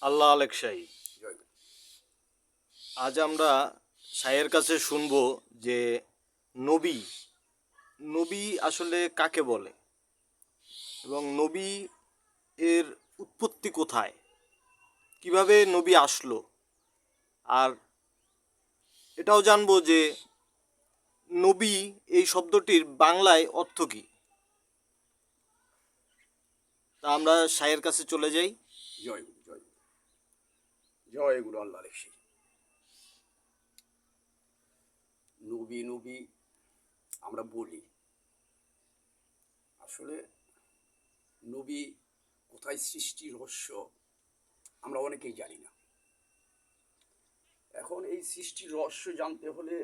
আল্লাহ আলেক শাহী। জয় গুরু। আজ আমরা শাহের কাছে শুনবো যে নবী নবী আসলে কাকে বলে এবং নবী এর উৎপত্তি কোথায়, কিভাবে নবী আসলো, আর এটাও জানবো যে নবী এই শব্দটির বাংলায় অর্থ কী। তা আমরা শাহের কাছে চলে যাই। জয় গুরু। জয় গুরু। জয় গুরু। আল্লাহ রেখে নবী নবী আমরা বলি, আসলে নবী কোথায় সৃষ্টি রহস্য আমরা অনেকেই জানি না। এখন এই সৃষ্টির রহস্য জানতে হলে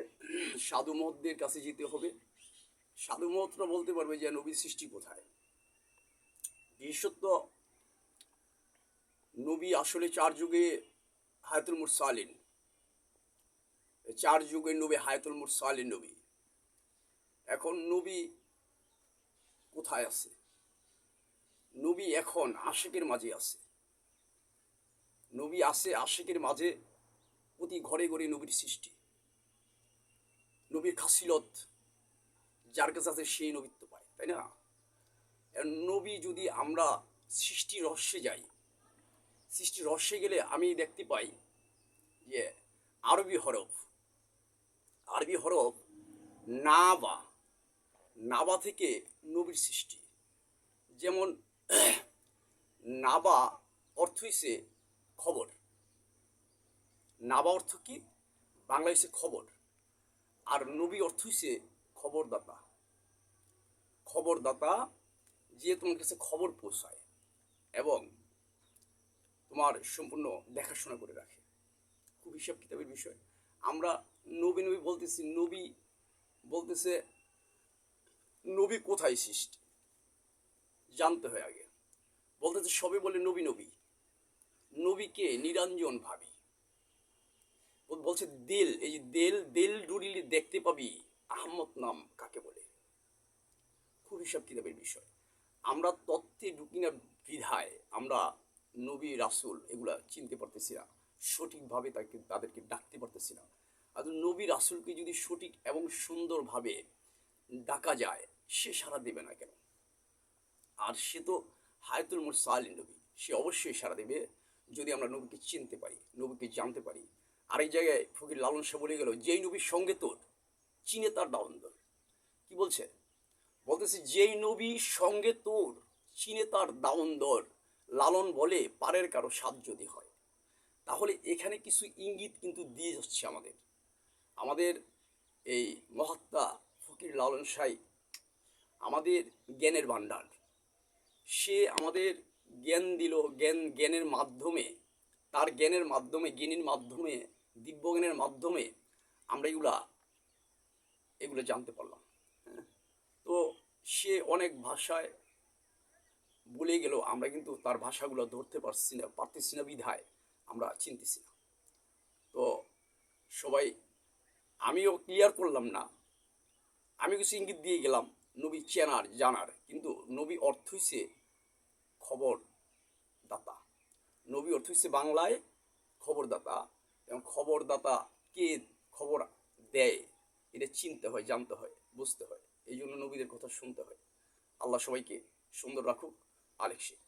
সাধু মহতদের কাছে যেতে হবে। সাধু মহতরা বলতে পারবে যে নবীর সৃষ্টি কোথায়। বিশেষত নবী আসলে চার যুগে হায়াতুল মুরসালিন, চার যুগের নবী হায়াতুল মুরসালিন নবী। এখন নবী কোথায় আছে? নবী এখন আশিকের মাঝে আছে। নবী আছে আশিকের মাঝে, প্রতি ঘরে ঘরে নবীর সৃষ্টি। নবীর খাসিলত যার কাছে আছে সেই নবীত্ব পায়, তাই না? নবী যদি আমরা সৃষ্টি রহস্যে যাই, সৃষ্টি রহস্যে গেলে আমি দেখতে পাই যে আরবি হরফ নাবা, নাবা থেকে নবীর সৃষ্টি। যেমন নাবা অর্থ হইছে খবর। নাবা অর্থ কি? বাংলা হইছে খবর, আর নবী অর্থ হইছে খবরদাতা। খবরদাতা যে তোমার কাছে খবর পৌঁছায় এবং তোমার সম্পূর্ণ দেখাশোনা করে রাখে। খুব হিসাব কিতাবের বিষয়। আমরা নবী নবী বলতেছি, নবী বলতেছে নবী কোথায় সৃষ্টি জানতে হয় আগে। বলতেছে সবে বলে নবী নবী, নবীকে নিরঞ্জন ভাবি। বলছে দিল, এই যে দিল, দিল ডুরিলে দেখতে পাবি আহমদ নাম কাকে বলে। খুব হিসাব কিতাবের বিষয়। আমরা তত্ত্বে ঢুকি না বিধায় আমরা নবী রাসুল এগুলা চিনতে পারতেছি না, সঠিকভাবে তাদেরকে ডাকতে পারতেছি না। আর নবী রাসুলকে যদি সঠিক এবং সুন্দরভাবে ডাকা যায়, সে সাড়া দেবে না কেন? আর সে তো হায়াতুল মুরসালিন নবী, সে অবশ্যই সাড়া দেবে যদি আমরা নবীকে চিনতে পারি, নবীকে জানতে পারি। আর এই জায়গায় ফকির লালন শাহ বলে গেল, যেই নবীর সঙ্গে তোর চিনে তার দাওন্দর। কি বলছে? বলতেছে যেই নবী সঙ্গে তোর চিনে তার দাওন্দর, লালন বলে পারের কারো সাথ যদি হয়। তাহলে এখানে কিছু ইঙ্গিত কিন্তু দিয়ে যাচ্ছে আমাদের আমাদের এই মহাত্মা ফকির লালন শাহ, আমাদের জ্ঞানের ভাণ্ডার। সে আমাদের জ্ঞান দিল, জ্ঞানের মাধ্যমে, তার জ্ঞানের মাধ্যমে, জ্ঞানীর মাধ্যমে, দিব্যজ্ঞানের মাধ্যমে আমরা এগুলো জানতে পারলাম। হ্যাঁ, তো সে অনেক ভাষায় বলে গেল, আমরা কিন্তু তার ভাষাগুলো ধরতে পারতেছি না বিধায় আমরা চিনতেছি না। তো সবাই, আমিও ক্লিয়ার করলাম না, আমি কিছু ইঙ্গিত দিয়ে গেলাম নবী চেনার জানার, কিন্তু নবী অর্থ হইছে খবর দাতা। নবী অর্থ হচ্ছে বাংলায় খবরদাতা, এবং খবরদাতা কে খবর দেয় এটা চিনতে হয়, জানতে হয়, বুঝতে হয়। এই জন্য নবীদের কথা শুনতে হয়। আল্লাহ সবাইকে সুন্দর রাখুক। আলেক শেখ।